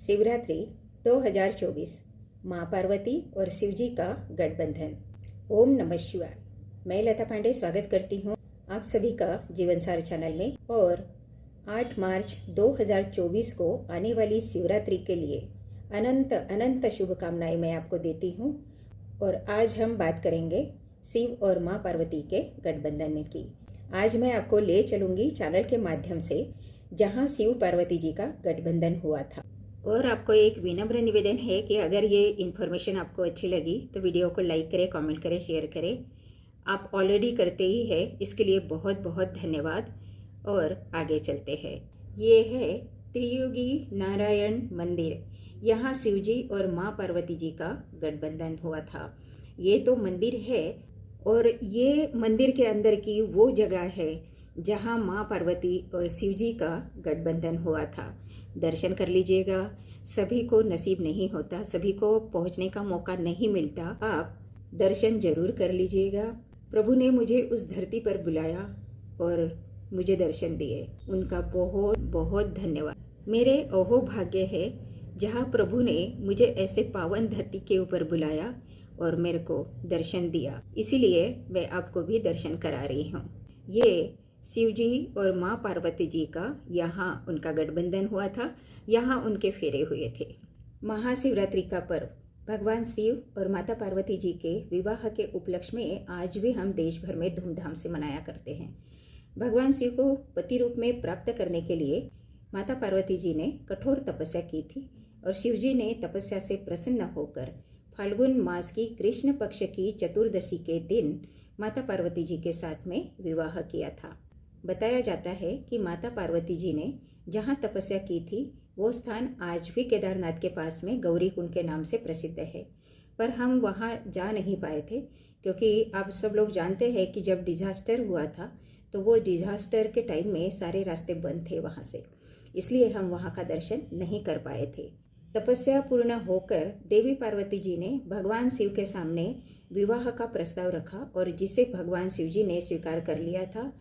शिवरात्रि 2024 माँ पार्वती और शिवजी का गठबंधन। ओम नमः शिवाय। मैं लता पांडे स्वागत करती हूँ आप सभी का जीवनसार चैनल में। और 8 मार्च 2024 को आने वाली शिवरात्रि के लिए अनंत अनंत शुभकामनाएं मैं आपको देती हूँ। और आज हम बात करेंगे शिव और माँ पार्वती के गठबंधन की। आज मैं आपको ले चलूंगी चैनल के माध्यम से जहाँ शिव पार्वती जी का गठबंधन हुआ था। और आपको एक विनम्र निवेदन है कि अगर ये इन्फॉर्मेशन आपको अच्छी लगी तो वीडियो को लाइक करें, कमेंट करें, शेयर करें। आप ऑलरेडी करते ही है, इसके लिए बहुत बहुत धन्यवाद। और आगे चलते हैं। ये है त्रियुगी नारायण मंदिर। यहाँ शिवजी और माँ पार्वती जी का गठबंधन हुआ था। ये तो मंदिर है और ये मंदिर के अंदर की वो जगह है जहाँ माँ पार्वती और शिवजी का गठबंधन हुआ था। दर्शन कर लीजिएगा। सभी को नसीब नहीं होता, सभी को पहुँचने का मौका नहीं मिलता। आप दर्शन जरूर कर लीजिएगा। प्रभु ने मुझे उस धरती पर बुलाया और मुझे दर्शन दिए, उनका बहुत बहुत धन्यवाद। मेरे अहो भाग्य है जहाँ प्रभु ने मुझे ऐसे पावन धरती के ऊपर बुलाया और मेरे को दर्शन दिया। इसीलिए मैं आपको भी दर्शन करा रही हूँ। ये शिवजी और माँ पार्वती जी का यहाँ उनका गठबंधन हुआ था, यहाँ उनके फेरे हुए थे। महाशिवरात्रि का पर्व भगवान शिव और माता पार्वती जी के विवाह के उपलक्ष्य में आज भी हम देश भर में धूमधाम से मनाया करते हैं। भगवान शिव को पति रूप में प्राप्त करने के लिए माता पार्वती जी ने कठोर तपस्या की थी और शिवजी ने तपस्या से प्रसन्न होकर फाल्गुन मास की कृष्ण पक्ष की चतुर्दशी के दिन माता पार्वती जी के साथ में विवाह किया था। बताया जाता है कि माता पार्वती जी ने जहाँ तपस्या की थी वो स्थान आज भी केदारनाथ के पास में गौरी कुंड के नाम से प्रसिद्ध है। पर हम वहाँ जा नहीं पाए थे क्योंकि आप सब लोग जानते हैं कि जब डिजास्टर हुआ था तो वो डिजास्टर के टाइम में सारे रास्ते बंद थे वहाँ से, इसलिए हम वहाँ का दर्शन नहीं कर पाए थे। तपस्या पूर्ण होकर देवी पार्वती जी ने भगवान शिव के सामने विवाह का प्रस्ताव रखा और जिसे भगवान शिव जी ने स्वीकार कर लिया था।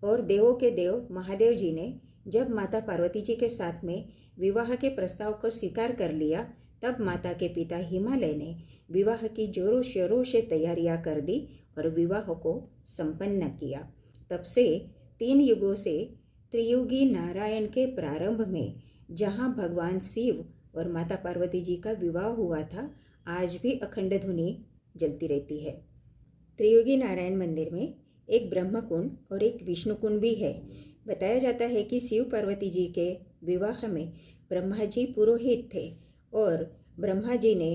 और देवों के देव महादेव जी ने जब माता पार्वती जी के साथ में विवाह के प्रस्ताव को स्वीकार कर लिया, तब माता के पिता हिमालय ने विवाह की जोरों शोरों से तैयारियां कर दी और विवाह को संपन्न किया। तब से 3 युगों से त्रियुगी नारायण के प्रारंभ में जहाँ भगवान शिव और माता पार्वती जी का विवाह हुआ था, आज भी अखंड धुनी जलती रहती है। त्रियुगी नारायण मंदिर में एक ब्रह्म कुंड और एक विष्णु कुंड भी है। बताया जाता है कि शिव पार्वती जी के विवाह में ब्रह्मा जी पुरोहित थे और ब्रह्मा जी ने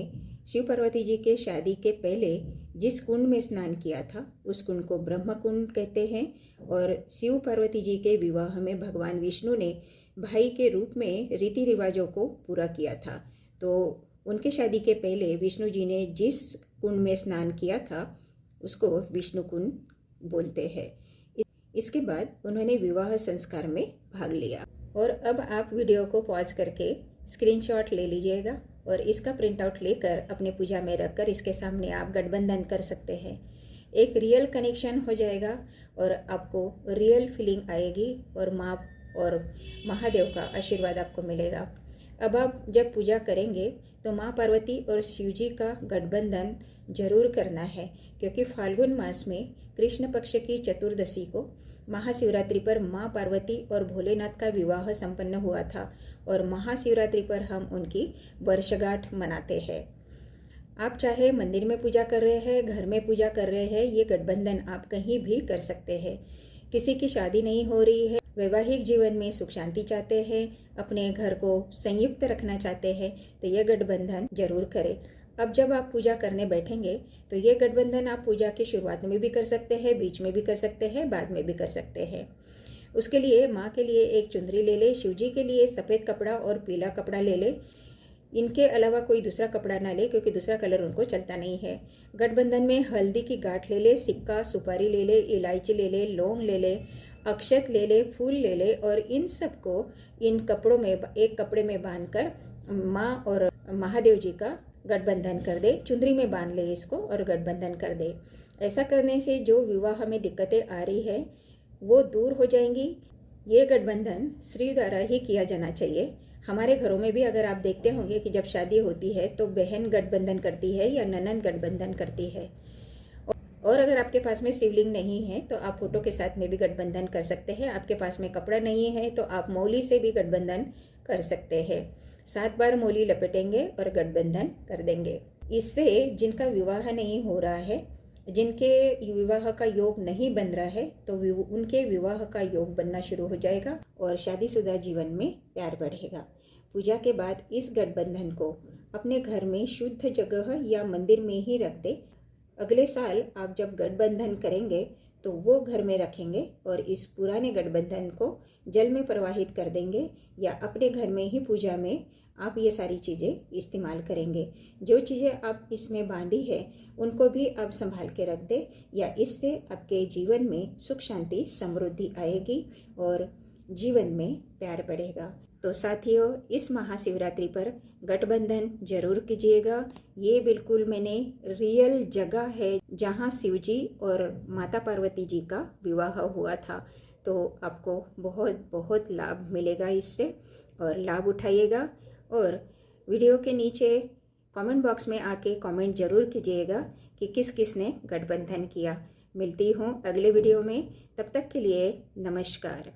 शिव पार्वती जी के शादी के पहले जिस कुंड में स्नान किया था उस कुंड को ब्रह्म कुंड कहते हैं। और शिव पार्वती जी के विवाह में भगवान विष्णु ने भाई के रूप में रीति रिवाजों को पूरा किया था, तो उनके शादी के पहले विष्णु जी ने जिस कुंड में स्नान किया था उसको विष्णु कुंड बोलते हैं। इसके बाद उन्होंने विवाह संस्कार में भाग लिया। और अब आप वीडियो को पॉज करके स्क्रीनशॉट ले लीजिएगा और इसका प्रिंट आउट लेकर अपने पूजा में रखकर इसके सामने आप गठबंधन कर सकते हैं। एक रियल कनेक्शन हो जाएगा और आपको रियल फीलिंग आएगी और माँ और महादेव का आशीर्वाद आपको मिलेगा। अब आप जब पूजा करेंगे तो माँ पार्वती और शिवजी का गठबंधन जरूर करना है, क्योंकि फाल्गुन मास में कृष्ण पक्ष की चतुर्दशी को महाशिवरात्रि पर माँ पार्वती और भोलेनाथ का विवाह संपन्न हुआ था और महाशिवरात्रि पर हम उनकी वर्षगांठ मनाते हैं। आप चाहे मंदिर में पूजा कर रहे हैं, घर में पूजा कर रहे हैं, ये गठबंधन आप कहीं भी कर सकते हैं। किसी की शादी नहीं हो रही है, वैवाहिक जीवन में सुख शांति चाहते हैं, अपने घर को संयुक्त रखना चाहते हैं, तो ये गठबंधन जरूर करें। अब जब आप पूजा करने बैठेंगे तो ये गठबंधन आप पूजा की शुरुआत में भी कर सकते हैं, बीच में भी कर सकते हैं, बाद में भी कर सकते हैं। उसके लिए माँ के लिए एक चुंदरी ले ले, शिवजी के लिए सफ़ेद कपड़ा और पीला कपड़ा ले ले। इनके अलावा कोई दूसरा कपड़ा ना ले क्योंकि दूसरा कलर उनको चलता नहीं है। गठबंधन में हल्दी की गांठ ले ले, सिक्का सुपारी ले ले, इलायची ले ले, लौंग ले ले, अक्षत ले ले, फूल ले ले और इन सबको इन कपड़ों में एक कपड़े में बांधकर माँ और महादेव जी का गठबंधन कर दे। चुंदरी में बांध ले इसको और गठबंधन कर दे। ऐसा करने से जो विवाह में दिक्कतें आ रही है वो दूर हो जाएंगी। ये गठबंधन स्त्री द्वारा ही किया जाना चाहिए। हमारे घरों में भी अगर आप देखते होंगे कि जब शादी होती है तो बहन गठबंधन करती है या ननंद गठबंधन करती है। और अगर आपके पास में शिवलिंग नहीं है तो आप फोटो के साथ में भी गठबंधन कर सकते हैं। आपके पास में कपड़ा नहीं है तो आप मौली से भी गठबंधन कर सकते हैं। 7 बार मौली लपेटेंगे और गठबंधन कर देंगे। इससे जिनका विवाह नहीं हो रहा है, जिनके विवाह का योग नहीं बन रहा है, तो उनके विवाह का योग बनना शुरू हो जाएगा और शादीशुदा जीवन में प्यार बढ़ेगा। पूजा के बाद इस गठबंधन को अपने घर में शुद्ध जगह या मंदिर में ही रख दे। अगले साल आप जब गठबंधन करेंगे तो वो घर में रखेंगे और इस पुराने गठबंधन को जल में प्रवाहित कर देंगे या अपने घर में ही पूजा में आप ये सारी चीज़ें इस्तेमाल करेंगे। जो चीज़ें आप इसमें बांधी है उनको भी आप संभाल के रख दे, या इससे आपके जीवन में सुख शांति समृद्धि आएगी और जीवन में प्यार बढ़ेगा। तो साथियों, इस महाशिवरात्रि पर गठबंधन जरूर कीजिएगा। ये बिल्कुल मैंने रियल जगह है जहाँ शिवजी और माता पार्वती जी का विवाह हुआ था, तो आपको बहुत बहुत लाभ मिलेगा इससे, और लाभ उठाइएगा। और वीडियो के नीचे कमेंट बॉक्स में आके कमेंट जरूर कीजिएगा कि किस किस ने गठबंधन किया। मिलती हूँ अगले वीडियो में, तब तक के लिए नमस्कार।